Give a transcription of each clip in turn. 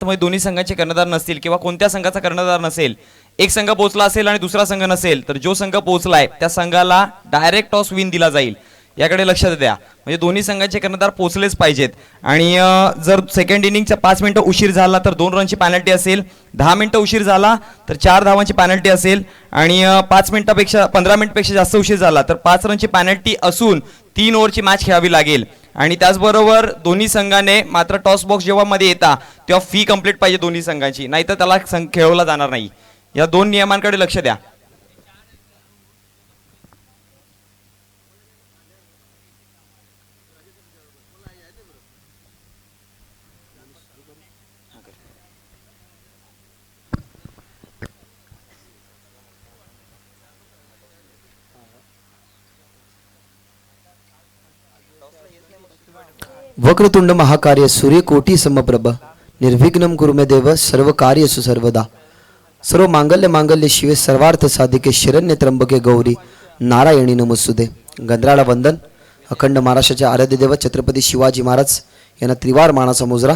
त्यामुळे दोन्ही संघाचे कर्णधार नसतील किंवा कोणत्या संघाचा कर्णधार नसेल, एक संघ पोहोचला असेल आणि दुसरा संघ नसेल, तर जो संघ पोहोचलाय त्या संघाला डायरेक्ट टॉस विन दिला जाईल. याकडे लक्ष द्या. म्हणजे दोन्ही संघाचे कर्णधार पोहोचलेच पाहिजेत. आणि जर सेकंड इनिंगच्या 5 मिनिटं उशीर झाला तर 2 रनची पॅनल्टी असेल, 10 मिनिटं उशीर झाला तर 4 धावांची पॅनल्टी असेल, आणि 5 मिनिटापेक्षा 15 मिनिटपेक्षा जास्त उशीर झाला तर 5 रनची पॅनल्टी असून 3 ओव्हरची मॅच खेळावी लागेल. आणि त्याचबरोबर दोन्ही संघाने मात्र टॉस बॉक्स जेव्हा मध्ये येता तेव्हा फी कंप्लीट पाहिजे दोन्ही संघांची, नाहीतर त्याला खेळवला जाणार नाही. या 2 नियमांकडे लक्ष द्या. वक्रतुंड महाकार्य सूर्यकोटी समप्रभ निर्विघ्नं कुरु मे देव सर्व कार्येषु सर्वदा. सर्व मांगल्य मांगल्य शिवे सर्वार्थ साधिके शरण्य त्र्यंबके गौरी नारायणी नमोस्तुते. गंधराला वंदन. अखंड महाराष्ट्राचे आराध्य देव छत्रपती शिवाजी महाराज यांना त्रिवार मानाचा मुजरा.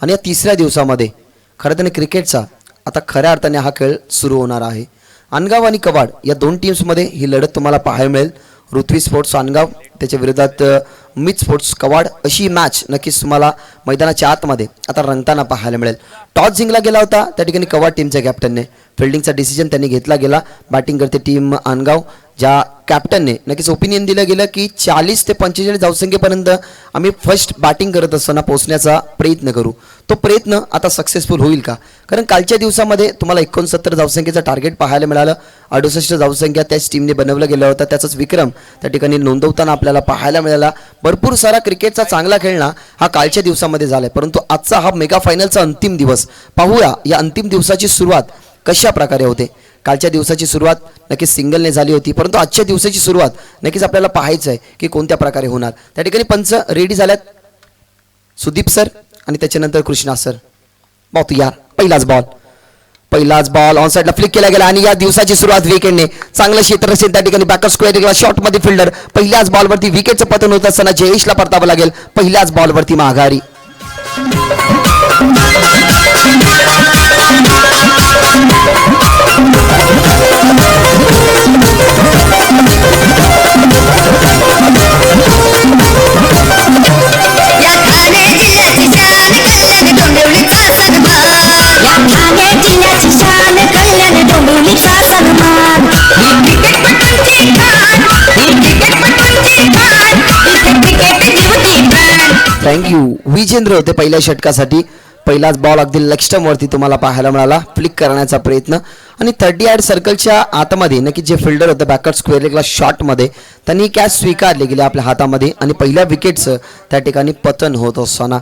आणि या तिसऱ्या दिवसामध्ये खरं तर क्रिकेटचा आता खऱ्या अर्थाने हा खेळ सुरू होणार आहे. अनगाव आणि कवाड या 2 टीम्समध्ये ही लढत तुम्हाला पाहायला मिळेल. ऋत्वी स्पोर्ट्स अनगाव त्याच्या विरोधात मित स्पोर्ट्स कवाड, अशी मॅच नक्कीच तुम्हाला मैदानाच्या आतमध्ये आता रंगताना पाहायला मिळेल. टॉस जिंकला गेला होता त्या ठिकाणी कवाड टीमच्या कॅप्टनने. फिल्डिंगचा डिसिजन त्यांनी घेतला गेला. बॅटिंग करते टीम अनगाव, ज्या कॅप्टनने नक्कीच ओपिनियन दिलं गेलं की 40 ते 45 धावसंख्येपर्यंत आम्ही फर्स्ट बॅटिंग करत असताना पोहोचण्याचा प्रयत्न करू. तो प्रयत्न आता सक्सेसफुल होईल का? कारण कालच्या दिवसामध्ये तुम्हाला 69 धावसंख्येचं टार्गेट पाहायला मिळालं. 68 धावसंख्या त्याच टीमने बनवलं गेलं होतं. त्याचाच विक्रम त्या ठिकाणी नोंदवताना आपल्याला पाहायला मिळाला. भरपूर सारा क्रिकेटचा चांगला खेळणं हा कालच्या दिवसामध्ये झालाय. परंतु आजचा हा मेगा फायनलचा अंतिम दिवस पाहूया. या अंतिम दिवसाची सुरुवात कशा प्रकारे होते. कालच्या दिवसाची सुरुवात नक्कीच सिंगलने झाली होती, परंतु आजच्या दिवसाची सुरुवात नक्कीच आपल्याला पाहायचं आहे की कोणत्या प्रकारे होणार. त्या ठिकाणी पंच रेडी झाल्यात. सुदीप सर आणि त्याच्यानंतर कृष्णा सर. पाहतो यार, पहिलाच बॉल ऑन साइडला फ्लिक केला गेला. आणि या दिवसाची सुरुवात विकेटने. चांगलं क्षेत्र असेल त्या ठिकाणी बॅकअप स्क्वेअर शॉट मध्ये फिल्डर. पहिल्याच बॉलवरती विकेटचं पतन होत असताना जयेशला परतावं लागेल. पहिल्याच बॉलवरती माघारी. थँक्यू. विजेंद्र होते पहिल्या षटकासाठी. पहिलाच बॉल अगदी लेग स्टंपवरती तुम्हाला पाहायला मिळाला. फ्लिक करण्याचा प्रयत्न. आणि 38 सर्कलच्या आतमध्ये नक्की जे फिल्डर होतं बॅकअप स्क्वेअर लेगला शॉटमध्ये त्यांनी कॅच स्वीकारले गेले आपल्या हातामध्ये. आणि पहिल्या विकेटचं त्या ठिकाणी पतन होत असताना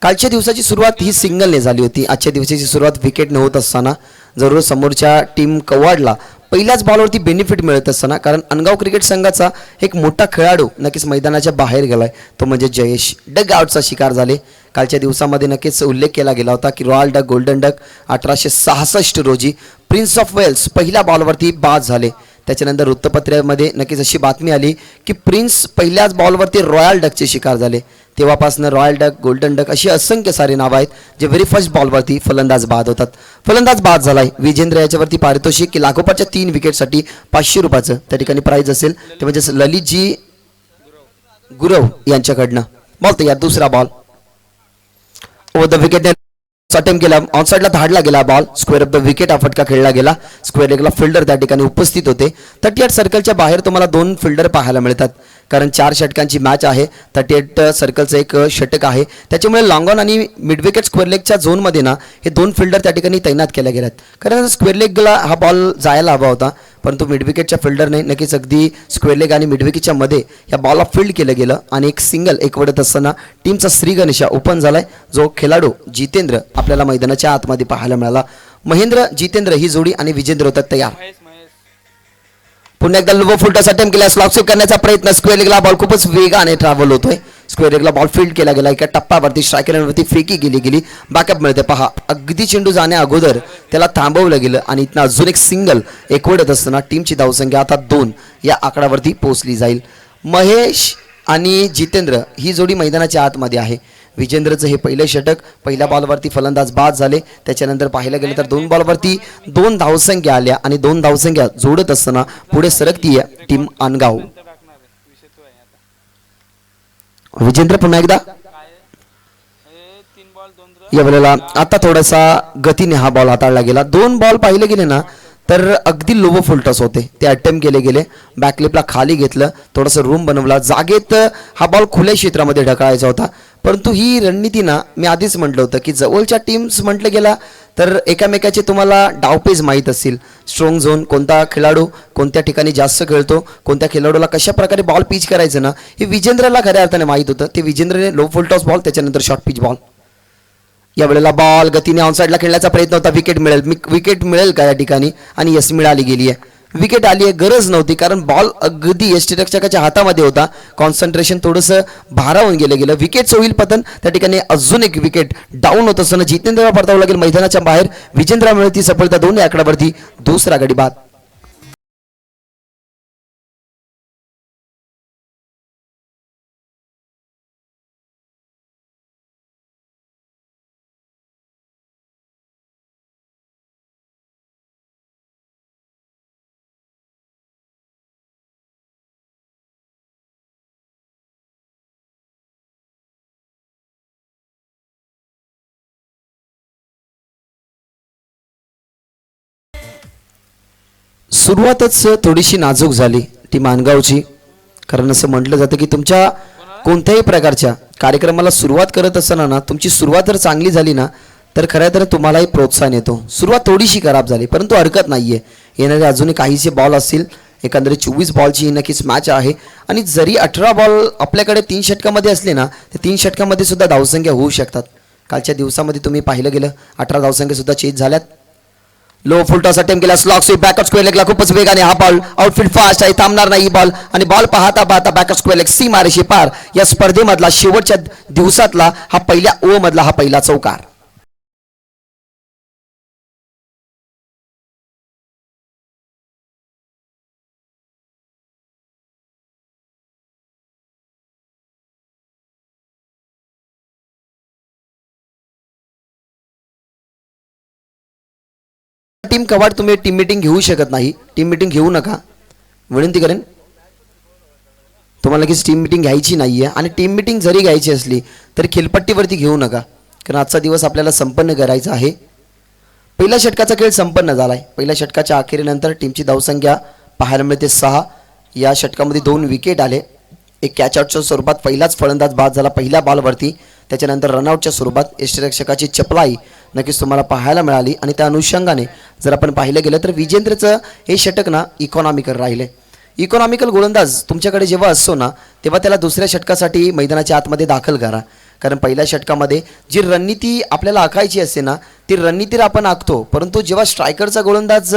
कालच्या दिवसाची सुरुवात ही सिंगलने झाली होती. आजच्या दिवसाची सुरुवात विकेटने होत असताना जरूर समोरच्या टीम कवाडला पहिल्याच बॉलवरती बेनिफिट मिळत असताना, कारण अनगाव क्रिकेट संघाचा एक मोठा खेळाडू नक्कीच मैदानाच्या बाहेर गेलाय, तो म्हणजे जयेश. डग आउटचा शिकार झाले. कालच्या दिवसामध्ये नक्कीच उल्लेख केला गेला होता की रॉयल डक गोल्डन डक 1866 रोजी प्रिन्स ऑफ वेल्स पहिल्या बॉलवरती बाद झाले. त्याच्यानंतर वृत्तपत्रामध्ये नक्कीच अशी बातमी आली की प्रिन्स पहिल्याच बॉलवरती रॉयल डकचे शिकार झाले. तेव्हापासून रॉयल डक गोल्डन डक अशी असंख्य सारे नाव आहेत जे व्हेरी फर्स्ट बॉलवरती फलंदाज बाद होतात. फलंदाज बाद झालाय. विजेंद्र याच्यावरती पारितोषिक की लागोपाठच्या 3 विकेटसाठी 500 रुपयाचं त्या ठिकाणी प्राइज असेल. ते म्हणजे ललितजी गुरव यांच्याकडनं. बॉल तयार. दुसरा ball over the wicket attempt केला. ऑन साइडला धाडला गेला ball. Square of the wicket हा फटका खेळला गेला. स्क्वेअर लेगला फिल्डर त्या ठिकाणी उपस्थित होते. 38 सर्कलच्या बाहेर तुम्हाला 2 फिल्डर पाहायला मिळतात, कारण 4 षटकांची मॅच आहे. 38 सर्कलचं एक षटक आहे. त्याच्यामुळे लॉंग ऑन आणि मिड विकेट स्क्वेअर लेगच्या झोनमध्ये ना हे 2 फिल्डर त्या ठिकाणी तैनात केले गेलेत. कारण स्क्वेअर लेगला हा बॉल जायला हवा होता, परंतु मिड विकेटच्या फिल्डरने नक्कीच अगदी स्क्वेअर लेग आणि मिड विकेटच्या मध्ये या बॉलला फील्ड केलं गेलं आणि एक सिंगल एक वडत असताना टीमचा श्रीगणेशा ओपन झालाय. जो खेळाडू जितेंद्र आपल्याला मैदानाच्या आतमध्ये पाहायला मिळाला. महेंद्र जितेंद्र ही जोडी आणि विजेंद्र होतात तयार. पुन्हा एकदा लो फुलटॉस अटेम्प्ट केला. स्लॉप स्वीप करण्याचा प्रयत्न. स्क्वेअर लेगला बॉल खूपच वेगाने ट्रॅव्हल होतोय. स्क्वेअर लेगला बॉल फील्ड केला गेला. एका टप्प्यावरती स्ट्रायकरवरती फेकी गेली. बॅकअप मिळते पहा. अगदी चेंडू जाण्या अगोदर त्याला थांबवलं गेलं आणि इथनं अजून एक सिंगल एक वडत असताना टीमची धावसंख्या आता 2 या आकड्यावरती पोहोचली जाईल. महेश आणि जितेंद्र ही जोडी मैदानाच्या आतमध्ये आहे. विजेंद्रचं हे पहिलं षटक. पहिल्या बॉलवरती फलंदाज बाद झाले. त्याच्यानंतर पाहायला गेलं तर 2 बॉलवरती 2 धावसंख्या आल्या आणि 2 धावसंख्या जोडत असताना पुढे सरकतीये टीम अनगाव. विजेंद्र पुन्हा एकदा या वेळेला आता थोडासा गतीने हा बॉल हाताळला गेला. 2 बॉल पाहिले गेले ना तर अगदी लो फुल टॉस होते, ते अटेम्प्ट केले गेले. बॅकलिपला खाली घेतलं, थोडंसं रूम बनवला, जागेत हा बॉल खुल्या क्षेत्रामध्ये ढकलायचा होता. परंतु ही रणनीती ना मी आधीच म्हटलं होतं की जवळच्या टीम्स म्हटलं गेला तर एकामेकाचे तुम्हाला डावपेज माहीत असतील. स्ट्रॉंग झोन, कोणता खेळाडू कोणत्या ठिकाणी जास्त खेळतो, कोणत्या खेळाडूला कशा प्रकारे बॉल पिच करायचं ना हे विजेंद्रला खऱ्या अर्थाने माहीत होतं. ते विजेंद्रने लो फुल टॉस बॉल, त्याच्यानंतर शॉर्ट पिच बॉल. या वेळेला बॉल गतीने ऑनसाईडला खेळण्याचा प्रयत्न होता. विकेट मिळेल का या ठिकाणी, आणि यस मिळाली गेली आहे. विकेट आली आहे, गरज नव्हती, कारण बॉल अगदी यष्टीरक्षकाच्या हातामध्ये होता. कॉन्सन्ट्रेशन थोडंसं भारावून गेलं. विकेटचं होईल पतन. त्या ठिकाणी अजून एक विकेट डाऊन होत असताना जितेंद्रला परतावं लागेल मैदानाच्या बाहेर. विजेंद्र मिळती सफलता 2 आकड्यावरती. दुसरा गडी बाद. सुरुवातच थोडीशी नाजूक झाली ती मानगावची, कारण असं म्हटलं जातं की तुमच्या कोणत्याही प्रकारच्या कार्यक्रमाला सुरुवात करत असताना ना तुमची सुरुवात जर चांगली झाली ना तर खरं तर तुम्हालाही प्रोत्साहन येतो. सुरुवात थोडीशी खराब झाली, परंतु हरकत नाही आहे. येणारे अजूनही काहीसे बॉल असतील. एकंदरीत 24 बॉलची ही नक्कीच मॅच आहे. आणि जरी 18 बॉल आपल्याकडे 3 षटकामध्ये असले ना तर 3 षटकामध्ये सुद्धा धावसंख्या होऊ शकतात. कालच्या दिवसामध्ये तुम्ही पाहिलं गेलं 18 धावसंख्या सुद्धा चेंज झाल्यात. लो फुल टॉस अटेम्प्ट केला, स्लॉग स्वीप बॅकअप स्क्वेअर लेगला खूपच वेगाने हा बॉल आउटफील्ड फास्ट आहे, थांबणार नाही बॉल. आणि बॉल पाहता पाहता बॅकअप स्क्वेअर लेग सी मारेशी पार. या स्पर्धेमधला शेवटच्या दिवसातला हा पहिल्या ओ मधला हा पहिला चौकार. टीम कवाड तुम्ही टीम मीटिंग घेऊ शकत नाही. टीम मीटिंग घेऊ नका, विनंती करेन. तुम्हाला लगेच टीम मीटिंग घ्यायची नाही आहे. आणि टीम मीटिंग जरी घ्यायची असली तरी खेळपट्टीवरती घेऊ नका, कारण आजचा दिवस आपल्याला संपन्न करायचा आहे. पहिल्या षटकाचा खेळ संपन्न झाला आहे. पहिल्या षटकाच्या अखेरीनंतर टीमची धावसंख्या पाहायला मिळते 6. या षटकामध्ये 2 विकेट आले. एक कॅचआउटच्या स्वरूपात पहिलाच फलंदाज बाद झाला पहिल्या बॉलवरती. त्याच्यानंतर रनआउटच्या स्वरूपात यष्टीरक्षकाची चपलाई नक्कीच तुम्हाला पाहायला मिळाली. आणि त्या अनुषंगाने जर आपण पाहिलं गेलं तर विजेंद्रचं हे षटक ना इकॉनॉमिकल राहिले. इकॉनॉमिकल गोलंदाज तुमच्याकडे जेव्हा असतो ना तेव्हा त्याला दुसऱ्या षटकासाठी मैदानाच्या आतमध्ये दाखल करा, कारण पहिल्या षटकामध्ये जी रणनीती आपल्याला आखायची असते ना ती रणनीतीला आपण आखतो. परंतु जेव्हा स्ट्रायकरचा गोलंदाज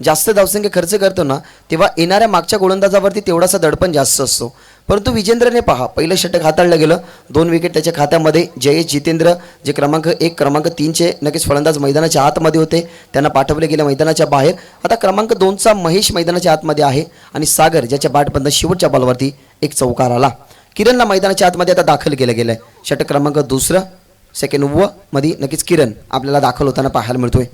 जास्त धावसंख्या खर्च करतो ना तेव्हा येणाऱ्या मागच्या गोलंदाजावरती तेवढासा दडपण जास्त असतो. परंतु विजेंद्रने पहा पहिलं षटक हाताळलं गेलं, 2 विकेट त्याच्या खात्यामध्ये. जयेश जितेंद्र जे क्रमांक 1 क्रमांक 3चे नक्कीच फलंदाज मैदानाच्या आतमध्ये होते, त्यांना पाठवले गेले मैदानाच्या बाहेर. आता क्रमांक 2चा महेश मैदानाच्या आतमध्ये आहे आणि सागर ज्याच्या बॅटबंद शेवटच्या बॉलवरती एक चौकार आला. किरणला मैदानाच्या आतमध्ये आता दाखल केलं गेलं आहे. षटक क्रमांक 2 सेकंड ओव्हर मध्ये नक्कीच किरण आपल्याला दाखल होताना पाहायला मिळतोय.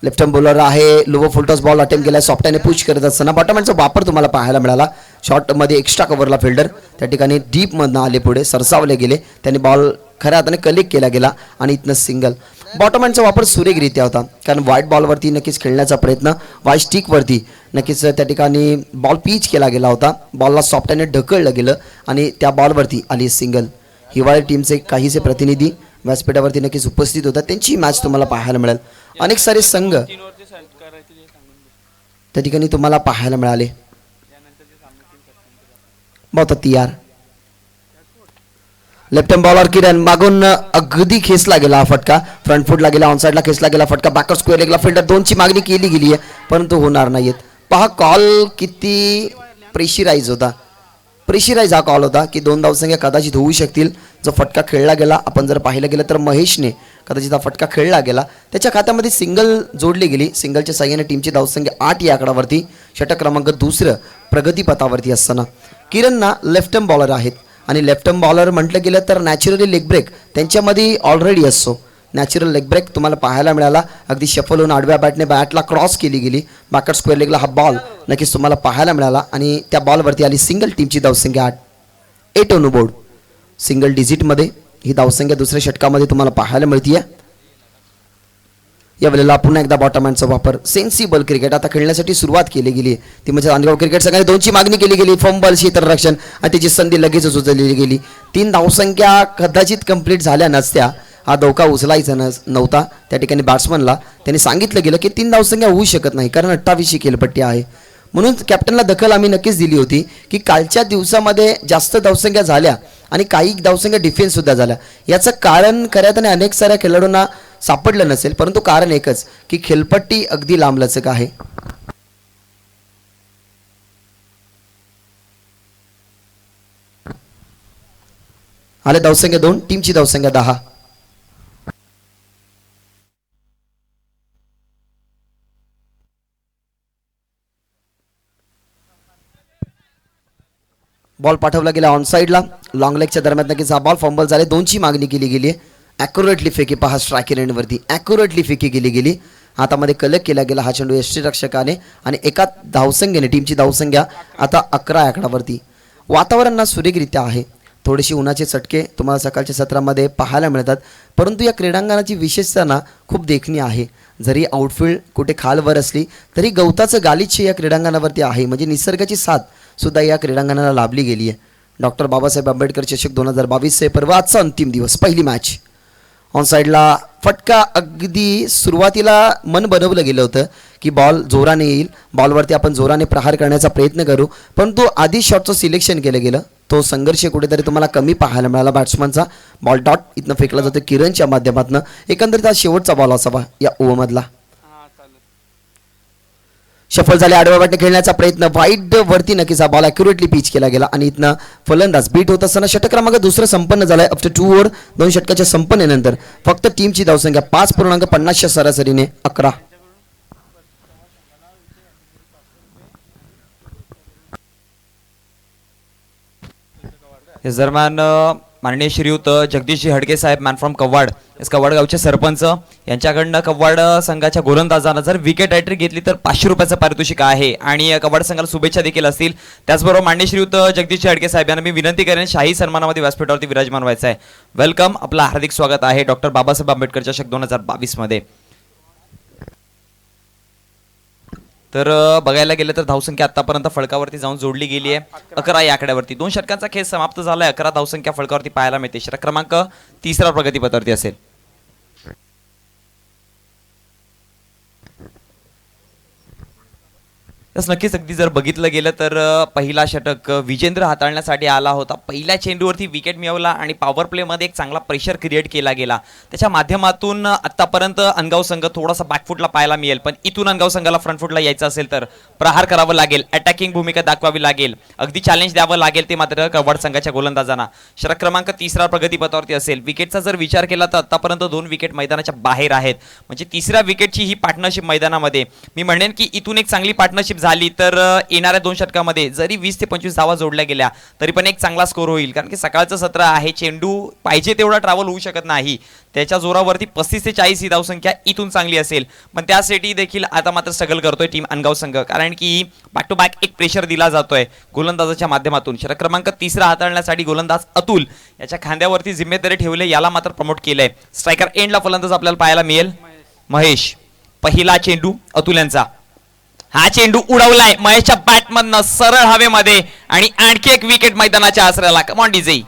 लेफ्ट हँड बॉलर आहे, लोवर फुलटॉस बॉल अटेम्प्ट केला, सॉफ्टने पुश करत असताना बॉटमहँडचा वापर तुम्हाला पाहायला मिळाला. शॉर्टमध्ये एक्स्ट्रा कव्हरला फिल्डर त्या ठिकाणी डीपमधनं आले, पुढे सरसावले गेले, त्यांनी बॉल खऱ्या हाताने कलेक्ट केला गेला आणि इथनं सिंगल. बॉटमहँडचा वापर सुरेखरित्या होता, कारण व्हाईट बॉलवरती नक्कीच खेळण्याचा प्रयत्न, व्हाईट स्टिकवरती नक्कीच त्या ठिकाणी बॉल पिच केला गेला होता. बॉलला सॉफ्टने ढकललं गेलं आणि त्या बॉलवरती आली सिंगल. हिवाळी टीमचे काहीसे प्रतिनिधी व्यासपीठावरती नक्कीच उपस्थित होतात, त्यांची मॅच तुम्हाला पाहायला मिळेल. अनेक सारे संघ त्या ठिकाणी तुम्हाला पाहायला मिळाले. बहुत तयार लेफ्ट हँड बॉलर किरण मागून अगदी खेचला गेला हा फटका, फ्रंट फुटला गेला, ऑन साइडला खेचला गेला फटका, बॅकअप स्क्वेअर लेगला फिल्डर 2ची मागणी केली गेली आहे परंतु होणार नाहीत. पहा कॉल किती प्रेशराइज होता, प्रेशराइज हा कॉल होता की 2 धावसंख्या कदाचित होऊ शकतील. जो फटका खेळला गेला आपण जर पाहिलं गेलं तर महेशने कदाचित हा फटका खेळला गेला, त्याच्या खात्यामध्ये सिंगल जोडली गेली. सिंगलच्या साह्याने टीमची धावसंख्या 8 या आकडावरती. षटक क्रमांक 2 प्रगतीपथावरती असताना किरणना लेफ्ट हँड बॉलर आहेत आणि लेफ्ट आर्म बॉलर म्हटलं गेलं तर नॅचरली लेग ब्रेक त्यांच्यामध्ये ऑलरेडी असतो. नॅचरल लेग ब्रेक तुम्हाला पाहायला मिळाला. अगदी शफल होऊन आडव्या बॅटने बॅटला क्रॉस केली गेली. बॅकवर्ड स्क्वेअर लेगला हा बॉल नक्कीच तुम्हाला पाहायला मिळाला आणि त्या बॉलवरती आली सिंगल. टीमची धावसंख्या 8 ऑन बोर्ड. सिंगल डिजिटमध्ये ही धावसंख्या दुसऱ्या षटकामध्ये तुम्हाला पाहायला मिळतीये. यावेळेला पुन्हा एकदा बॉटम हँडचा वापर. सेन्सिबल क्रिकेट आता खेळण्यासाठी सुरुवात केली गेली ती म्हणजे नांदगाव क्रिकेट संघाने 2ची मागणी केली गेली. फंबल क्षेत्ररक्षण आणि त्याची संधी लगेचच उचलली गेली. 3 धावसंख्या कदाचित कंप्लीट झाल्या नसत्या. हा धोका उचलायचा नव्हता त्या ठिकाणी बॅट्समनला. त्यांनी सांगितलं गेलं की 3 धावसंख्या होऊ शकत नाही कारण 28ची खेळपट्टी आहे. म्हणून कॅप्टनला दखल आम्ही नक्कीच दिली होती की कालच्या दिवसामध्ये जास्त धावसंख्या झाल्या आणि काही धावसंख्या डिफेन्ससुद्धा झाल्या. याचं कारण खऱ्यात आणि अनेक साऱ्या खेळाडूंना सापडलं नसेल परंतु कारण एकच की खेळपट्टी अगदी लांबलचक आहे. आले धावसंख्या 2. टीमची धावसंख्या 10. बॉल पाठवला गेला ऑन साईडला. लॉंग लेगच्या दरम्यान नक्कीच हा बॉल फंबल झाले. 2ची मागणी केली गेली. ॲक्युरेटली फेकी पहा स्ट्रायकर एंडवरती ॲक्युरेटली फेकी केली गेली. हातामध्ये कलक केला गेला हा चेंडू यष्टीरक्षकाने आणि एका धावसंख्येने टीमची धावसंख्या आता 11 आकडावरती. वातावरण ना सुरेखरित्या आहे. थोडेसे उन्हाचे चटके तुम्हाला सकाळच्या सत्रामध्ये पाहायला मिळतात परंतु या क्रीडांगणाची विशेषता ना खूप देखणी आहे. जरी आउटफील्ड कुठे खालवर असली तरी गवताचं गालिच्य या क्रीडांगणावरती आहे. म्हणजे निसर्गाची साथ सुद्धा या क्रीडांगणाला लाभली गेली आहे. डॉक्टर बाबासाहेब आंबेडकर चषक 2022 पर्व आजचा अंतिम दिवस. पहिली मॅच ऑन साईडला फटका. अगदी सुरुवातीला मन बनवलं गेलं होतं की बॉल जोराने येईल, बॉलवरती आपण जोराने प्रहार करण्याचा प्रयत्न करू परंतु आधी शॉटचं सिलेक्शन केलं गेलं. तो संघर्ष कुठेतरी तुम्हाला कमी पाहायला मिळाला बॅट्समनचा. बॉल डॉट इथनं फेकला जातो किरणच्या माध्यमातून. एकंदरीत हा शेवटचा बॉल असावा या ओव्हरमधला. सफल झाले. आडव्या बॅटने खेळण्याचा प्रयत्न वाईड वरती नक्कीच हा बॉल ॲक्युरेटली पिच केला गेला आणि इथनं फलंदाज बीट होत असताना षटक क्रमांक 2 संपन्न झालाय. आफ्टर 2 ओव्हर 2 षटकाच्या संपन्नेनंतर फक्त टीमची धावसंख्या 5.50च्या सरासरीने 11. या दरम्यान माननीय श्रीयुत जगदीशजी हडके साहेब मॅन फ्रॉम कव्वाड कव्वाड गावचे सरपंच यांच्याकडनं कव्वाड संघाच्या गोलंदाजानं जर विकेट हॅट्रिक घेतली तर 500 रुपयाचं पारितोषिक आहे आणि कव्वाड संघाला शुभेच्छा देखील असतील. त्याचबरोबर माननीय श्रीयुत जगदीशजी हडके साहेब यांना मी विनंती करेन शाही सन्मानामध्ये व्यासपीठावरती विराजमान व्हायचं आहे. वेलकम. आपलं हार्दिक स्वागत आहे डॉक्टर बाबासाहेब आंबेडकर चषक 2022 मध्ये. तर बघायला गेलं तर धावसंख्या आतापर्यंत फळकावरती जाऊन जोडली गेली आहे 11 या आकड्यावरती. 2 षटकांचा खेळ समाप्त झालाय. 11 धावसंख्या फळकावरती पाहायला मिळते. षटक क्रमांक 3 प्रगतीपथावरती असेल. तसं नक्कीच अगदी जर बघितलं गेलं तर पहिला षटक विजेंद्र हाताळण्यासाठी आला होता. पहिल्या चेंडूवरती विकेट मिळवला आणि पॉवर प्लेमध्ये एक चांगला प्रेशर क्रिएट केला गेला. त्याच्या माध्यमातून आतापर्यंत अनगाव संघ थोडासा बॅकफुटला पाहायला मिळेल पण इथून अनगाव संघाला फ्रंटफुटला यायचं असेल तर प्रहार करावं लागेल, अटॅकिंग भूमिका दाखवावी लागेल, अगदी चॅलेंज द्यावं लागेल. ते मात्र कव्वाड संघाच्या गोलंदाजांना. षटक क्रमांक 3 प्रगतीपथावरती असेल. विकेटचा जर विचार केला तर आतापर्यंत 2 विकेट मैदानाच्या बाहेर आहेत. म्हणजे 3ऱ्या विकेटची ही पार्टनरशिप मैदानामध्ये मी म्हणेन की इथून एक चांगली पार्टनरशिप झाली तर येणाऱ्या 2 षटकामध्ये जरी 20 ते 25 धावा जोडल्या गेल्या तरी पण एक चांगला स्कोर होईल. कारण की सकाळचं सत्र आहे. चेंडू पाहिजे तेवढा ट्रॅव्हल होऊ शकत नाही. त्याच्या जोरावरती 35 ते 40 ही धावसंख्या इथून चांगली असेल पण त्यासाठी देखील आता मात्र स्ट्रगल करतोय टीम अनगाव संघ. कारण की बॅक टू बॅक एक प्रेशर दिला जातोय गोलंदाजाच्या माध्यमातून. षटक क्रमांक 3 हाताळण्यासाठी गोलंदाज अतुल याच्या खांद्यावरती जिम्मेदारी ठेवले. याला मात्र प्रमोट केलंय. स्ट्रायकर एंडला फलंदाज आपल्याला पाहायला मिळेल महेश. पहिला चेंडू अतुल यांचा. हा चेंडू उडवलाय महेशच्या बॅटमधनं सरळ हवेमध्ये आणि आणखी एक विकेट मैदानाच्या आसऱ्याला. Come on DJ.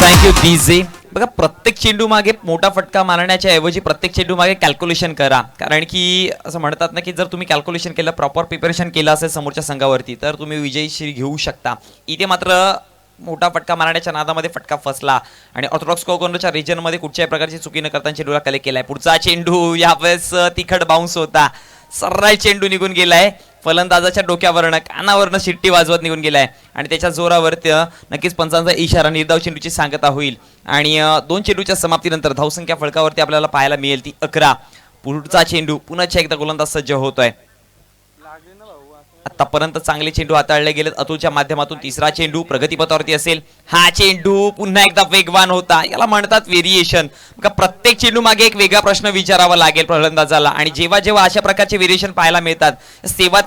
Thank you DJ. बघा प्रत्येक चेंडू मागे मोठा फटका मारण्याच्या ऐवजी प्रत्येक चेंडू मागे कॅल्क्युलेशन करा. कारण की असं म्हणतात ना की जर तुम्ही कॅल्क्युलेशन केलं प्रॉपर प्रिपरेशन केलं असेल समोरच्या संघावरती तर तुम्ही विजयश्री घेऊ शकता. इथे मात्र मोठा फटका मारण्याच्या नादामध्ये फटका फसला आणि ऑर्थोडॉक्स कॉर्नरच्या रिजनमध्ये कुठच्याही प्रकारची चुकी न करता चेंडूला कलेक्ट केलाय. पुढचा चेंडू यावेळेस तिखट बाउन्स होता, सर्राय चेंडू निघून गेलाय, फलंदाजाच्या डोक्यावरनं कानावरनं शिट्टी वाजवत निघून गेलाय आणि त्याच्या जोरावर नक्कीच पंचांचा इशारा निर्धाव चेंडूची सांगता होईल. आणि 2 चेंडूच्या समाप्तीनंतर धावसंख्या फळकावरती आपल्याला पाहायला मिळेल ती 11. पुढचा चेंडू पुन्हा एकदा गोलंदाज सज्ज होतोय. आतापर्यंत चांगले चेंडू हाताळले गेलेत अतुलच्या माध्यमातून. तिसरा चेंडू प्रगतीपथावरती असेल. हा चेंडू पुन्हा एकदा वेगवान होता, याला म्हणतात व्हेरिएशन. प्रत्येक चेंडू मागे एक वेगळा प्रश्न विचारावा लागेल फलंदाजाला आणि जेव्हा जेव्हा अशा प्रकारचे व्हेरिएशन पाहायला मिळतात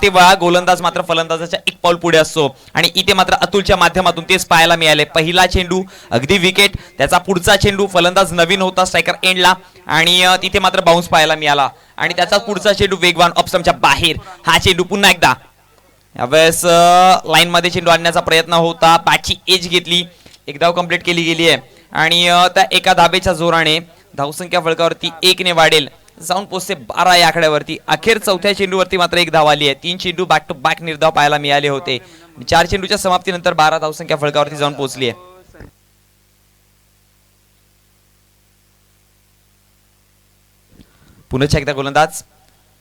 तेव्हा गोलंदाज मात्र फलंदाजाच्या एक पाऊल पुढे असतो आणि इथे मात्र अतुलच्या माध्यमातून तेच पाहायला मिळाले. पहिला चेंडू अगदी विकेट, त्याचा पुढचा चेंडू फलंदाज नवीन होता स्ट्रायकर एंडला आणि तिथे मात्र बाउन्स पाहायला मिळाला आणि त्याचा पुढचा चेंडू वेगवान ऑप्शनच्या बाहेर. हा चेंडू पुन्हा एकदा यावेळेस लाईन मध्ये चेंडू आणण्याचा प्रयत्न होता, बॅटची एज घेतली, एक धाव कंप्लीट केली गेली आहे आणि त्या एका धाबेच्या जोराने धावसंख्या फळकावरती 1 ने वाढेल, जाऊन पोहोचते 12 या आकड्यावरती. अखेर चौथ्या चेंडूवरती मात्र 1 धाव आली आहे. 3 चेंडू बॅक टू बॅक निर्धाव पाहायला मिळाले होते. 4 चेंडूच्या समाप्तीनंतर 12 धावसंख्या फळकावरती जाऊन पोहोचली आहे. पुन्हा एकदा गोलंदाज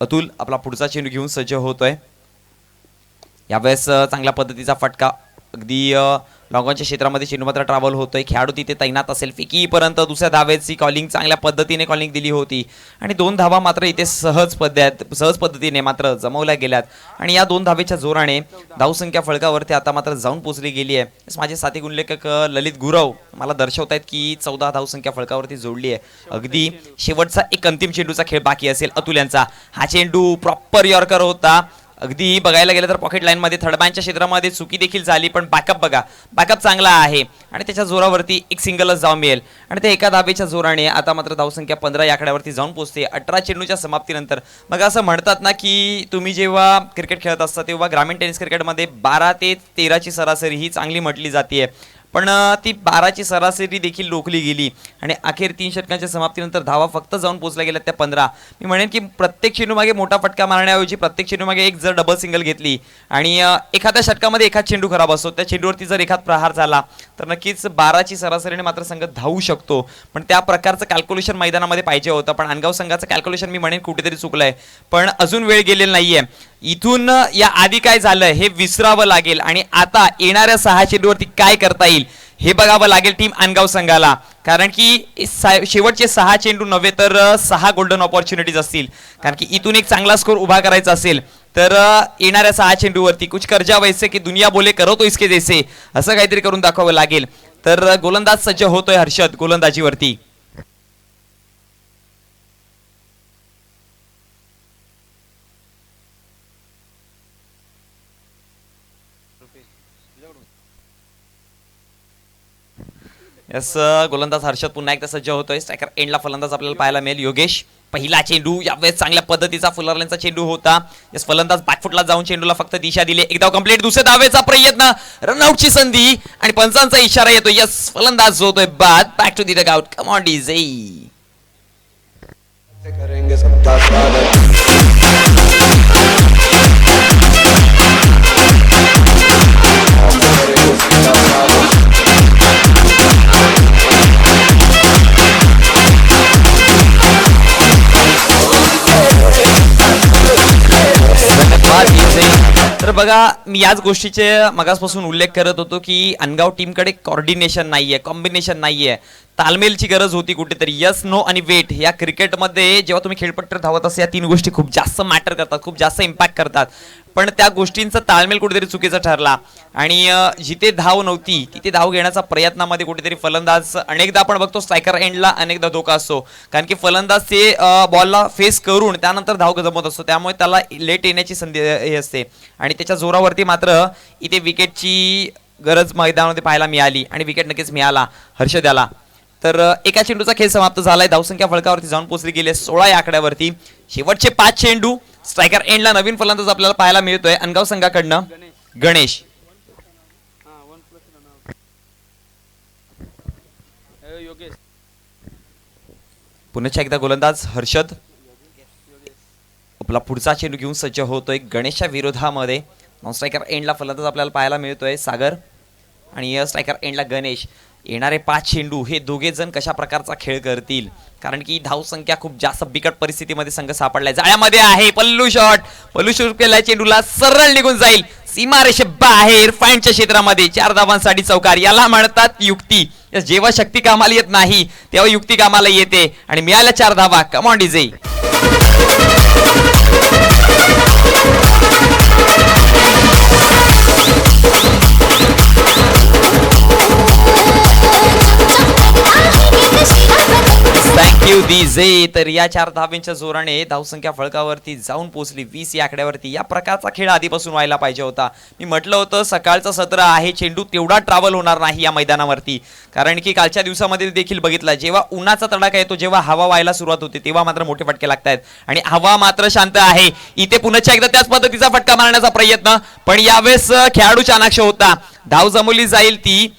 अतुल आपला पुढचा चेंडू घेऊन सज्ज होतोय. यावेळेस चांगल्या पद्धतीचा फटका, अगदी लॉंगॉनच्या क्षेत्रामध्ये चेंडू मात्र ट्रॅव्हल होतोय. खेळाडू तिथे तैनात असेल. फेकीपर्यंत दुसऱ्या धावेची कॉलिंग चांगल्या पद्धतीने कॉलिंग दिली होती आणि 2 धावा मात्र इथे सहज पद्धतीने मात्र जमवल्या गेल्यात आणि या 2 धावेच्या जोराने धावसंख्या फळकावरती आता मात्र जाऊन पोहोचली गेली आहे. माझे साथी गुणलेखक ललित गुरव मला दर्शवतायत की 14 धावसंख्या फळकावरती जोडली आहे. अगदी शेवटचा एक अंतिम चेंडूचा खेळ बाकी असेल अतुल यांचा. हा चेंडू प्रॉपर यॉर्कर होता. अगदी बघायला गेलं तर पॉकेट लाईन मध्ये थर्डमॅनच्या क्षेत्रामध्ये चुकी देखील झाली, पण बॅकअप बघा, बॅकअप चांगला आहे आणि त्याच्या जोरावरती एक सिंगलच जाऊन मिळेल आणि त्या एका धाबेच्या जोराने आता मात्र धावसंख्या 15 या आकड्यावरती जाऊन पोहोचते 18 चेंडूच्या समाप्तीनंतर. मग असं म्हणतात ना की तुम्ही जेव्हा क्रिकेट खेळत असता तेव्हा ग्रामीण टेनिस क्रिकेटमध्ये 12 ते 13 ची सरासरी ही चांगली म्हटली जाते, पण ती 12 ची सरासरी देखील रोखली गेली आणि अखेर 3 षटकांच्या समाप्तीनंतर धावा फक्त जाऊन पोहोचल्या गेल्या त्या 15. मी म्हणेन की प्रत्येक चेंडू मागे मोठा फटका मारण्याऐवजी प्रत्येक चेंडू मागे एक जर डबल सिंगल घेतली आणि एखाद्या षटकामध्ये एखाद चेंडू खराब असतो, त्या चेंडूवरती जर एखाद प्रहार झाला तर नक्कीच 12 ची सरासरीने मात्र संघ धावू शकतो. पण त्या प्रकारचं कॅल्क्युलेशन मैदानामध्ये पाहिजे होतं, पण अनगाव संघाचं कॅल्क्युलेशन मी म्हणेन कुठेतरी चुकलंय. पण अजून वेळ गेलेला नाहीये. इथून या आधी काय झालं हे विसरावं लागेल आणि आता येणाऱ्या 6 चेंडूवरती काय करता येईल हे बघावं लागेल टीम अनगाव संघाला, कारण की शेवटचे 6 चेंडू नव्हे तर 6 गोल्डन ऑपॉर्च्युनिटीज असतील. कारण की इथून एक चांगला स्कोर उभा करायचा असेल तर येणाऱ्या 6 चेंडूवरती कुछ कर जा वैसे की दुनिया बोले करो तो इसके जैसे असं काहीतरी करून दाखवावं लागेल. तर गोलंदाज सज्ज होतोय हर्षद गोलंदाजीवरती. यस, गोलंदाज हर्षद पुन्हा एकदा सज्ज होतोय. स्ट्रायकर एंडला फलंदाज आपल्याला पाहायला मिळेल योगेश. पहिला चेंडू यावेळेस चांगल्या पद्धतीचा फुलरलेनचा चेंडू होता. यस, फलंदाज बॅकफुटला जाऊन चेंडूला फक्त दिशा दिली. एक धाव कंप्लीट. दुसऱ्या धावेचा प्रयत्न, रनआउटची संधी आणि पंचांचा इशारा येतो. यस, फलंदाज होतोय बाद. Back to the dugout. Come on DJ. करेंगे सबका स्वागत. तर बघा, मी याच गोष्टीचे मगासपासून उल्लेख करत होतो की अनगाव टीमकडे कॉर्डिनेशन नाहीये, कॉम्बिनेशन नाहीये, तालमेलची गरज होती कुठेतरी. यस, नो आणि वेट या क्रिकेटमध्ये जेव्हा तुम्ही खेळपट्टीवर धावत असता या 3 गोष्टी खूप जास्त मॅटर करतात, खूप जास्त इम्पॅक्ट करतात, पण त्या गोष्टींचा ताळमेल कुठेतरी चुकीचा ठरला आणि जिथे धाव नव्हती तिथे धाव घेण्याचा प्रयत्नामध्ये कुठेतरी फलंदाज अनेकदा आपण बघतो स्ट्रायकर एंडला अनेकदा धोका असतो, कारण की फलंदाज ते बॉलला फेस करून त्यानंतर धाव जमत असतो, त्यामुळे त्याला लेट येण्याची संधी हे असते आणि त्याच्या जोरावरती मात्र इथे विकेटची गरज मैदानामध्ये पाहायला मिळाली आणि विकेट नक्कीच मिळाला हर्षद याला. तर एका चेंडूचा खेळ समाप्त झालाय. धावसंख्या फळकावरती जाऊन पोहोचली गेली 16 या आकड्यावरती. शेवटचे 5 चेंडू. स्ट्रायकर एंडला नवीन फलंदाज आपल्याला पाहायला मिळतोय अनगाव संघाकडनं गणेश. पुन्हा एकदा गोलंदाज हर्षद आपला पुढचा चेंडू घेऊन सज्ज होतोय गणेशच्या विरोधामध्ये. नॉन स्ट्रायकर एंडला फलंदाज आपल्याला पाहायला मिळतोय सागर. आणि स्ट्रायकर एंडला गणेश. येणारे 5 चेंडू हे दोघे जण कशा प्रकारचा खेळ करतील, कारण की धावसंख्या खूप जास्त बिकट परिस्थितीमध्ये संघ सापडलाय. जाळ्यामध्ये आहे पल्लू शॉट केलाय, चेंडूला सरळ निघून जाईल सीमारेषे बाहेर फाईनच्या क्षेत्रामध्ये. 4 धावांसाठी चौकार. याला म्हणतात युक्ती. जेव्हा शक्ती कामाला येत नाही तेव्हा युक्ती कामाला येते आणि मिळाल्या 4 धावा. कम ऑन डीजे. Thank you DJ. तर या 4 धावांच्या जोराने धावसंख्या फळकावरती जाऊन पोहोचली 20 या आकड्यावरती. या प्रकारचा खेळ आधीपासून व्हायला पाहिजे होता. मी म्हटलं होतं सकाळचं सत्र आहे, चेंडू तेवढा ट्रॅव्हल होणार नाही या मैदानावरती, कारण की कालच्या दिवसामध्ये देखील बघितलं जेव्हा उन्हाचा तडाखा येतो, जेव्हा हवा व्हायला सुरुवात होते तेव्हा मात्र मोठे फटके लागतात आणि हवा मात्र शांत आहे. इथे पुन्हा एकदा त्याच पद्धतीचा फटका मारण्याचा प्रयत्न, पण यावेळेस खेळाडू चाणाक्ष होता. धाव जमवली जाईल ती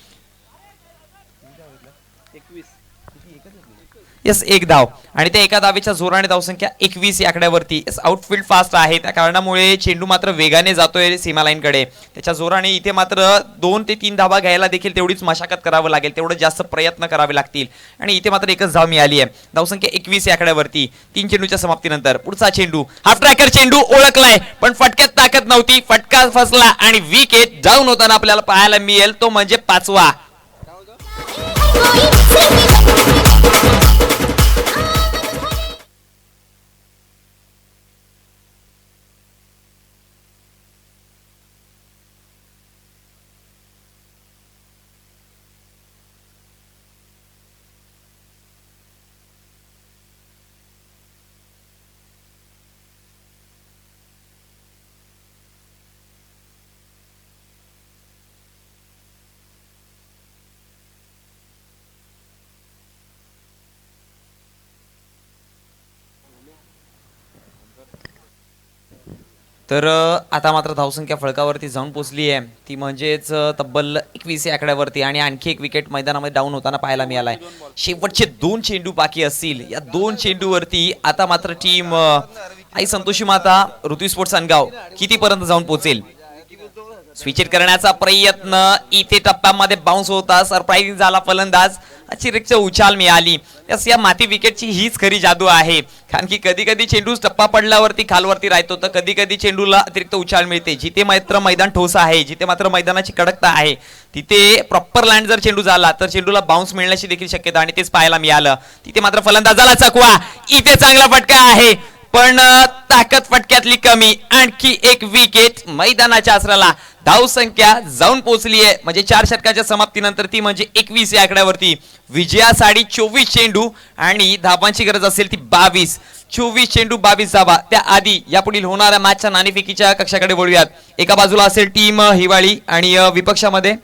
यस 1 धाव आणि त्या एका धावेच्या जोराने धावसंख्या 21 या आकड्यावरती. यस आउटफील्ड फास्ट आहे, त्या कारणामुळे चेंडू मात्र वेगाने जातोय सीमा लाईन कडे. त्याच्या जोराने इथे मात्र 2 ते 3 धावा घ्यायला देखील तेवढीच मशागत करावं लागेल, तेवढं जास्त प्रयत्न करावे लागतील आणि इथे मात्र एकच धाव मिळाली आहे. धावसंख्या 21 या आकड्यावरती 3 चेंडूच्या समाप्तीनंतर. पुढचा चेंडू हाफ ट्रॅकर चेंडू ओळखलाय, पण फटक्यात ताकद नव्हती, फटका फसला आणि विकेट डाऊन होताना आपल्याला पाहायला मिळेल तो म्हणजे 5वा. तर आता मात्र धावसंख्या फळकावरती जाऊन पोहोचली आहे, ती म्हणजेच तब्बल 21 या आकड्यावरती आणि आणखी एक विकेट मैदानामध्ये डाऊन होताना पाहायला मिळालाय. शेवटचे 2 चेंडू बाकी असतील. या 2 चेंडूवरती आता मात्र टीम आई संतोषी माता ऋतू स्पोर्ट्स अनगाव कितीपर्यंत जाऊन पोहोचेल. स्विच करण्याचा प्रयत्न इथे टप्प्यामध्ये बाउन्स होता, सरप्राइजिंग झाला फलंदाज, अतिरिक्त उछाल मिळाली. या माती विकेटची हीच खरी जादू आहे, कारण की कधी कधी चेंडू टप्पा पडल्यावरती खालवरती राहतो, तर कधी कधी चेंडूला अतिरिक्त उछाल मिळते. जिथे मात्र मैदान ठोस आहे, जिथे मात्र मैदानाची कडकता आहे, तिथे प्रॉपर लँड जर चेंडू झाला तर चेंडूला बाउन्स मिळण्याची देखील शक्यता आणि तेच पाहायला मिळालं. तिथे मात्र फलंदाजाला चकवा. इथे चांगला फटका आहे, पण ताकद फटक्यातली कमी. आणखी एक विकेट मैदानाच्या आसराला. धावसंख्या जाऊन पोहोचली आहे, म्हणजे 4 षटकाच्या समाप्तीनंतर ती म्हणजे 21 या आकड्यावरती. विजयासाठी 24 चेंडू आणि धावांची गरज असेल ती 22. 24 चेंडू 22 धावा. त्याआधी यापुढील होणाऱ्या मॅचच्या नाणेफेकीच्या कक्षाकडे वळूयात. एका बाजूला असेल टीम हिवाळी आणि विपक्षामध्ये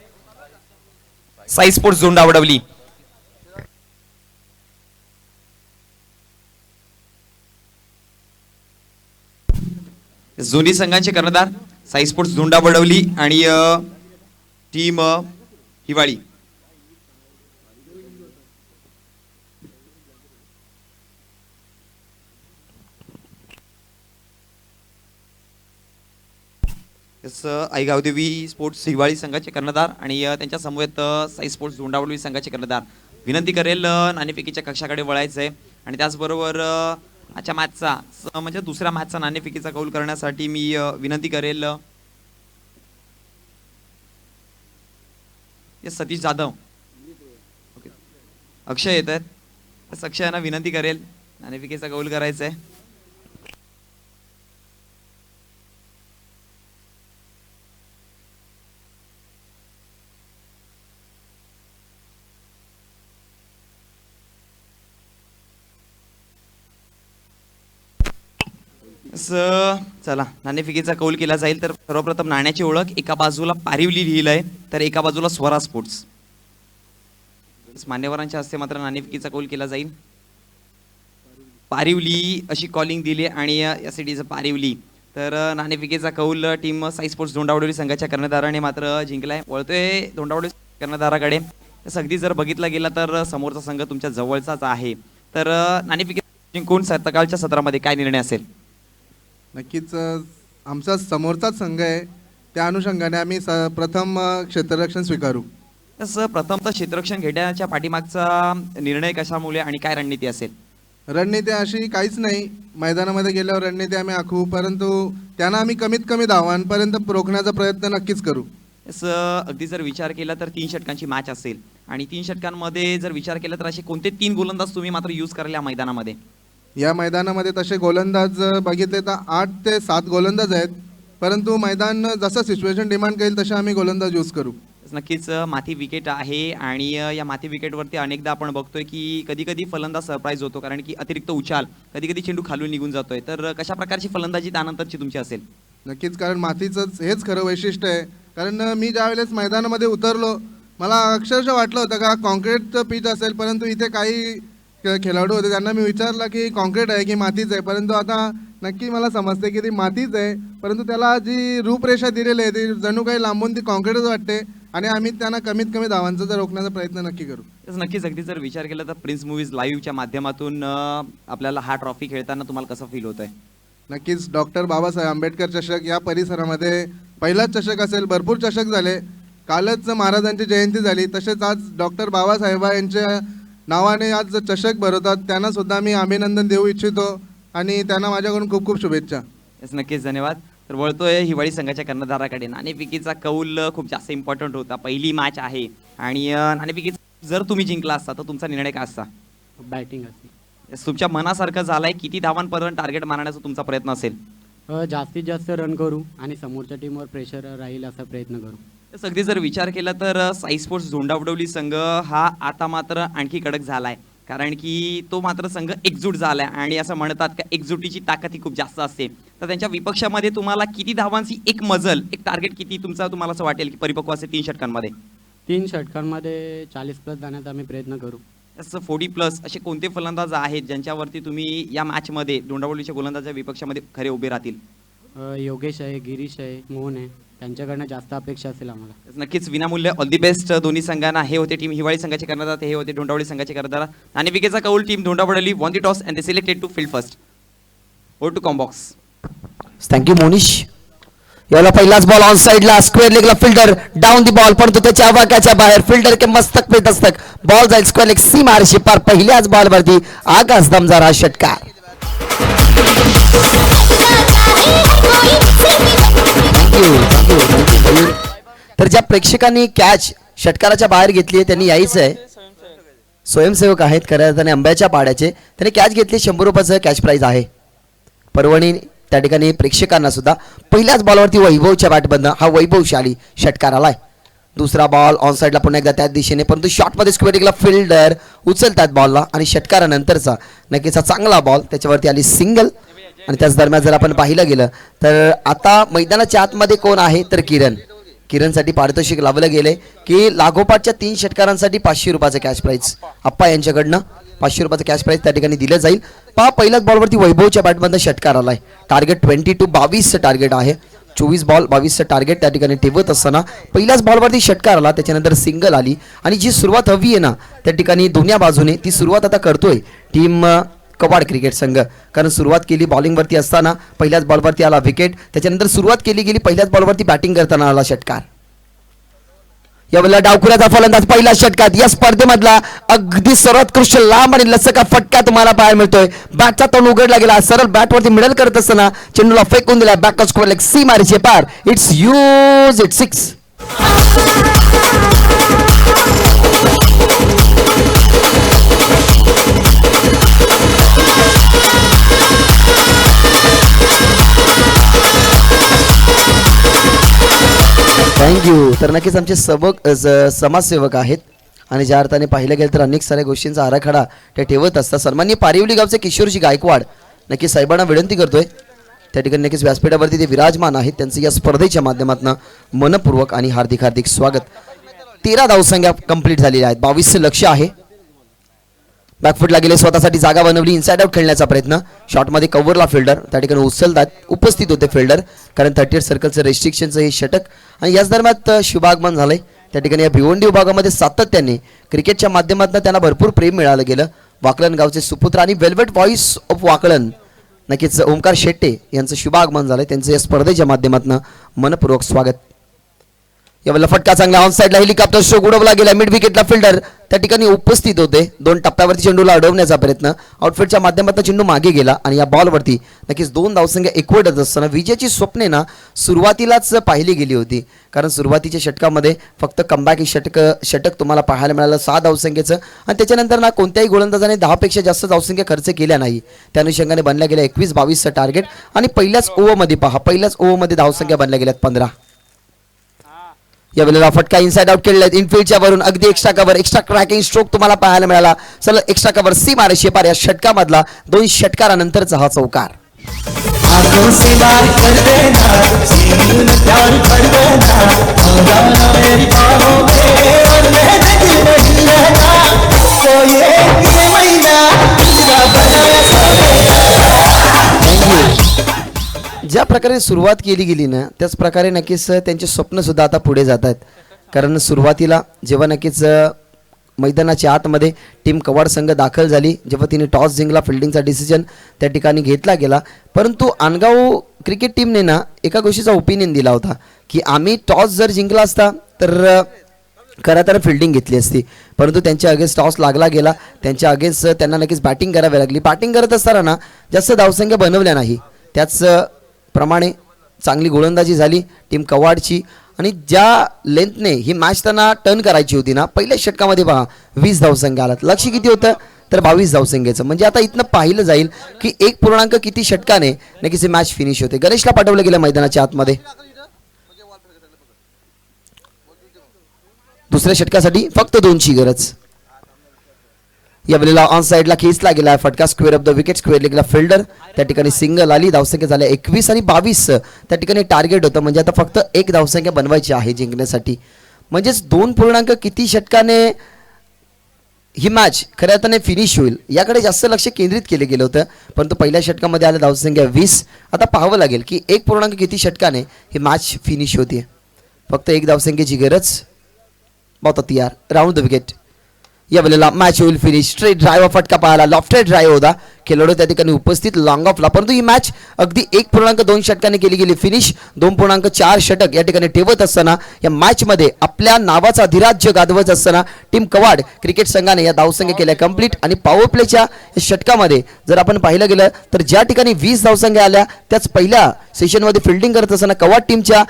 साई स्पोर्ट्स झोंडावडवली. दोन्ही संघांचे कर्णधार साई स्पोर्ट्स झोंडावडवली आणि टीम हिवाळी. आई गावदेवी स्पोर्ट्स हिवाळी संघाचे कर्णधार आणि त्यांच्या समवेत साई स्पोर्ट्स झोंडावडवली संघाचे कर्णधार. विनंती करेल नाणेफेकीच्या कक्षाकडे वळायचंय आणि त्याचबरोबर आजच्या मॅचचा म्हणजे दुसऱ्या मॅचचा नाणेफेकीचा कौल करण्यासाठी मी विनंती करेल सतीश जाधव, ओके, अक्षय येत आहेत. अक्षयांना विनंती करेल नाणेफेकीचा कौल करायचा आहे. चला नाणेफेकीचा कौल केला जाईल. तर सर्वप्रथम नाण्याची ओळख. एका बाजूला पारिवली लिहिलं आहे, तर एका बाजूला स्वरा स्पोर्ट्स. मान्यवरांच्या हस्ते मात्र नाणेफेकीचा कौल केला जाईल. पारिवली अशी कॉलिंग दिली आणि या सिटीचं पारिवली. तर नाणेफेकीचा कौल टीम साई स्पोर्ट्स धोंडावडोली संघाच्या कर्णधाराने मात्र जिंकलाय. वळतोय धोंडावडोली कर्णधाराकडे. अगदी जर बघितलं गेलं तर समोरचा संघ तुमच्या जवळचाच आहे. तर नाणेफेकी जिंकून सकाळच्या सत्रामध्ये काय निर्णय असेल? नक्कीच आमचा समोरचाच संघ आहे, त्या अनुषंगाने आम्ही प्रथम क्षेत्ररक्षण स्वीकारू. तसं प्रथमतः क्षेत्ररक्षण घेण्याच्या पाठीमागचा निर्णय कशामुळे आणि काय रणनीती असेल? रणनीती अशी काहीच नाही. मैदानामध्ये गेल्यावर रणनीती आम्ही आखू, परंतु त्यांना आम्ही कमीत कमी धावांपर्यंत रोखण्याचा प्रयत्न नक्कीच करू. तसं अगदी जर विचार केला तर 3 षटकांची मॅच असेल आणि 3 षटकांमध्ये जर विचार केला तर असे कोणते 3 गोलंदाज तुम्ही मात्र यूज कराल या मैदानामध्ये? या मैदानामध्ये तसे गोलंदाज बघितले तर 8 ते 7 गोलंदाज आहेत, परंतु मैदान जसं सिच्युएशन डिमांड करेल तसे आम्ही गोलंदाज यूज करू. नक्कीच माथी विकेट आहे आणि या माथी विकेटवरती अनेकदा आपण बघतोय की कधी कधी फलंदाज सरप्राईज होतो, कारण की अतिरिक्त उछाल, कधी कधी चेंडू खालून निघून जातोय. तर कशा प्रकारची फलंदाजी त्यानंतरची तुमची असेल? नक्कीच, कारण मातीचंच हेच खरं वैशिष्ट्य आहे. कारण मी ज्यावेळेस मैदानामध्ये उतरलो मला अक्षरशः वाटलं होतं का कॉन्क्रीटचं पिच असेल, परंतु इथे काही खेळाडू होते त्यांना मी विचारलं की कॉन्क्रीट आहे की मातीच आहे, परंतु आता नक्की मला समजते की ती मातीच आहे, परंतु त्याला जी रूपरेषा दिलेली आहे ती जणू काही लांबून ती कॉन्क्रीटच वाटते आणि आम्ही त्यांना कमीत कमी धावांचा जर रोखण्याचा प्रयत्न नक्की करू. नक्कीच अगदी जर विचार केला तर प्रिन्स मूवीज लाईव्हच्या माध्यमातून आपल्याला हा ट्रॉफी खेळताना तुम्हाला कसं फील होत आहे? नक्कीच डॉक्टर बाबासाहेब आंबेडकर चषक या परिसरामध्ये पहिलाच चषक असेल. भरपूर चषक झाले, कालच महाराजांची जयंती झाली, तसेच आज डॉक्टर बाबासाहेब यांच्या नावाने आज चषक भरवतात, त्यांना सुद्धा मी अभिनंदन देऊ इच्छितो आणि त्यांना माझ्याकडून खूप खूप शुभेच्छा. नक्कीच धन्यवाद. तर वळतोय हिवाळी संघाच्या कर्णधाराकडे. नाणेफेकीचा कौल खूप जास्त इम्पॉर्टंट होता, पहिली मॅच आहे आणि नाणेफेकी जर तुम्ही जिंकला असता तर तुमचा निर्णय काय असता? बॅटिंग असते. तुमच्या मनासारखं झालंय, किती धावांपर्यंत टार्गेट मारण्याचा तुमचा प्रयत्न असेल? जास्तीत जास्त रन करू आणि समोरच्या टीमवर प्रेशर राहील असा प्रयत्न करू. तर अगदी जर विचार केला तर साई स्पोर्ट्स झोंडावडवली संघ हा आता मात्र आणखी कडक झालाय, कारण की तो मात्र संघ एकजूट झालाय आणि असं म्हणतात का एकजुटीची ताकद ही खूप जास्त असते. तर त्यांच्या विपक्षामध्ये तुम्हाला किती धावांची एक मजल, एक टार्गेट किती तुमचा तुम्हाला असं वाटेल की परिपक्व असेल 3 षटकांमध्ये? 3 षटकांमध्ये 40+ जाण्याचा आम्ही प्रयत्न करू. तसं 40+ असे कोणते फलंदाज आहेत ज्यांच्यावरती तुम्ही या मॅचमध्ये धोंडावडीच्या गोलंदाजाच्या विपक्षामध्ये खरे उभे राहतील? योगेश आहे, गिरीश आहे, मोहन आहे, त्यांच्याकडनं जास्त अपेक्षा असेल आम्हाला. नक्कीच विनामूल्य ऑल दी बेस्ट दोन्ही संघांना. हे होते टीम हिवाळी संघाचे कर्णधार, हे होते धोंडावडी संघाचे कर्णधार. नाणेफेकीचा कौल team Dhondawadli won the toss and they selected to field first. ओ टू कॉम्बॉक्स. थँक्यू मोनिश. याला पहिलाच बॉल ऑन साइडला स्क्वेअर लेगला फिल्डर डाऊन दी बॉल, परंतु त्याच्या आवाक्याच्या बाहेर फिल्डर के मस्तक पे दस्तक, बॉल जाईल स्क्वेअर लेग सीमा आरशी पार. पहिल्याच बॉलवरती आकाश दमदार हा षटकार. तर ज्या प्रेक्षकांनी कॅच षटकाराच्या बाहेर घेतली आहे त्यांनी यायचं आहे. स्वयंसेवक आहेत खऱ्या अर्थाने आंब्याच्या पाड्याचे, त्यांनी कॅच घेतली. 100 रुपयाचं कॅश प्राइज आहे. परभणी त्या ठिकाणी प्रेक्षकांना सुद्धा पहिल्याच बॉलवरती वैभवच्या बॅटमधनं हा वैभवशाली षटकार आलाय. दुसरा बॉल ऑन साइडला पुन्हा एकदा त्याच दिशेने, परंतु शॉटमध्ये स्क्वेअर लेगला फिल्डर उचलतात बॉलला आणि षटकारानंतरचा नक्कीच हा चांगला बॉल, त्याच्यावरती आली सिंगल. आणि त्याच दरम्यान जर आपण पाहिलं गेलं तर आता मैदानाच्या आतमध्ये कोण आहे तर किरणसाठी पारितोषिक लावलं गेले की लागोपाठच्या 3 षटकारांसाठी 500 रुपयाचं कॅश प्राइज आप्पा यांच्याकडनं 500 रुपयाचं कॅश प्राइज त्या ठिकाणी दिलं जाईल. पहिल्याच बॉलवरती वैभवच्या बॅटमधनं षटकार आलाय. टार्गेट 22 टार्गेट आहे. 24 बॉल 22 टार्गेट त्या ठिकाणी ठेवत असताना पहिल्याच बॉलवरती षटकार आला, त्याच्यानंतर सिंगल आली आणि जी सुरुवात हवी आहे ना त्या ठिकाणी दोन्ही बाजूने ती सुरुवात आता करतोय टीम कवाड क्रिकेट संघ. कारण सुरुवात केली बॉलिंगवरती असताना पहिल्याच बॉलवरती आला विकेट, त्याच्यानंतर सुरुवात केली गेली पहिल्याच बॉलवरती बॅटिंग करताना आला षटकार. यावेळेला डावखुऱ्याचा फलंदाज पहिला षटकात या स्पर्धेमधला अगदी सर्वोत्कृष्ट लांब आणि लचका फटका तुम्हाला पाहायला मिळतोय. बॅटचा तोंड उघडला गेला, सरळ बॅटवरती मिडल करत असताना चेंडूला फेकून दिला बॅक स्क्वेअर लेग सी मारीचे पार. It's use it 6. थँक्यू. तर नक्कीच आमचे समाजसेवक आहेत आणि ज्या अर्थाने पाहिलं गेलं तर अनेक साऱ्या गोष्टींचा आराखडा ते ठेवत असतात. सन्माननीय पारिवली गावचे किशोरजी गायकवाड नक्कीच साहेबांना विनंती करतोय त्या ठिकाणी नक्कीच व्यासपीठावरती ते विराजमान आहेत. त्यांचं या स्पर्धेच्या माध्यमातून मनपूर्वक आणि हार्दिक हार्दिक स्वागत. 13 धावसंख्या कंप्लीट झालेल्या आहेत. 22 लक्ष आहे. बॅकफुटला गेले, स्वतःसाठी जागा बनवली, इनसाइड आउट खेळण्याचा प्रयत्न. शॉटमध्ये कव्हरला फिल्डर त्या ठिकाणी उचलतात, उपस्थित होते फिल्डर, कारण 38 सर्कलचं रेस्ट्रिक्शनचं हे षटक. आणि याच दरम्यान शुभागमन झालंय त्या ठिकाणी. या भिवंडी विभागामध्ये सातत्याने क्रिकेटच्या माध्यमातून त्यांना भरपूर प्रेम मिळालं गेलं. वाकलन गावचे सुपुत्र आणि वेल्वेट व्हॉइस ऑफ वाकलन नक्कीच ओंकार शेट्टे यांचं शुभागमन झालंय. त्यांचं या स्पर्धेच्या माध्यमातून मनपूर्वक स्वागत. यावेळेला फटका चांगला ऑन साईडला हेलिकॉप्टर स्ट्रोक उडवला गेला मिड विकेटला फिल्डर त्या ठिकाणी उपस्थित होते 2 टप्प्यावरती चेंडूला अडवण्याचा प्रयत्न आउटफिटच्या माध्यमातून चेंडू मागे गेला आणि या बॉलवरती नक्कीच 2 धावसंख्या एकवटत असताना विजयाची स्वप्ने ना सुरुवातीलाच पाहिली गेली होती कारण सुरुवातीच्या षटकामध्ये फक्त कमबॅक षटक तुम्हाला पाहायला मिळालं 6 धावसंख्येचं आणि त्याच्यानंतर ना कोणत्याही गोलंदाजाने 10 पेक्षा जास्त धावसंख्या खर्च केल्या नाही त्या अनुषंगाने बनल्या गेल्या 21-22चं टार्गेट आणि पहिल्याच ओव्हरमध्ये धावसंख्या बनल्या गेल्यात 15 यावेळेला फटका इनसाइड आउट केलेला इनफिल्डच्या वरून अगदी एक्स्ट्रा क्रॅकिंग स्ट्रोक तुम्हाला पाहायला मिळाला चला एक्स्ट्रा कव्हर सी मारे शेपार या षटकामधला 2 षटकारानंतरचा हा चौकार ज्या प्रकारे सुरुवात केली गेली ना त्याच प्रकारे नक्कीच त्यांचे स्वप्न सुद्धा आता पुढे जात आहेत कारण सुरुवातीला जेव्हा नक्कीच मैदानाच्या आतमध्ये टीम कवाड संघ दाखल झाली जेव्हा तिने टॉस जिंकला फिल्डिंगचा डिसिजन त्या ठिकाणी घेतला गेला परंतु आनगाव क्रिकेट टीमने ना एका गोष्टीचा ओपिनियन दिला होता की आम्ही टॉस जर जिंकला असता तर खरं तर फिल्डिंग घेतली असती परंतु त्यांच्या अगेन्स्ट टॉस लागला गेला त्यांच्या अगेन्स्ट त्यांना नक्कीच बॅटिंग करावी लागली बॅटिंग करत असताना ना जास्त धावसंख्या बनवल्या नाही त्याच प्रमाणे चांगली गोलंदाजी झाली टीम कवाडची आणि ज्या लेंथने ही मॅच त्यांना टर्न करायची होती ना पहिल्या षटकामध्ये पहा 20 धावसंख्या आलात लक्ष किती होतं तर 22 धावसंख्येचं म्हणजे आता इथनं पाहिलं जाईल की 1 पूर्णांक किती षटकाने नक्कीच ही मॅच फिनिश होते गणेशला पाठवलं गेलं मैदानाच्या आतमध्ये दुसऱ्या षटकासाठी फक्त 2ची गरज यावेळेला ऑन साईडला खेचला गेला फटका square of the wicket square गेला फिल्डर त्या ठिकाणी सिंगल आली धावसंख्या झाल्या 21 आणि 22 त्या ठिकाणी टार्गेट होतं म्हणजे आता फक्त 1 धावसंख्या बनवायची आहे जिंकण्यासाठी म्हणजेच 2 पूर्णांक किती षटकाने ही मॅच खऱ्या अर्थाने फिनिश होईल याकडे जास्त लक्ष केंद्रित केले गेलं होतं परंतु पहिल्या षटकामध्ये आलं धावसंख्या 20 आता पाहावं लागेल की 1 पूर्णांक किती षटकाने ही मॅच फिनिश होते फक्त 1 धावसंख्येची गरज बहुत तयार राऊंड द विकेट यावेळेला मॅच होईल फिनिश स्ट्रेट ड्राईव्ह फटका पाहायला लॉफ्टेड ड्राईव्ह होता खेळाडू त्या ठिकाणी उपस्थित लॉंग ऑफला परंतु ही मॅच अगदी 1.2 षटकाने केली गेली फिनिश 2.4 षटक या ठिकाणी ठेवत असताना या मॅचमध्ये आपल्या नावाचा अधिराज्य गाजवत असताना टीम कवाड क्रिकेट संघाने या धावसंख्या केल्या कंप्लीट आणि पॉवर प्लेच्या षटकामध्ये जर आपण पाहिलं गेलं तर ज्या ठिकाणी 20 धावसंख्या आल्या त्याच पहिल्या सेशनमध्ये फिल्डिंग करत असताना कवाड टीमच्या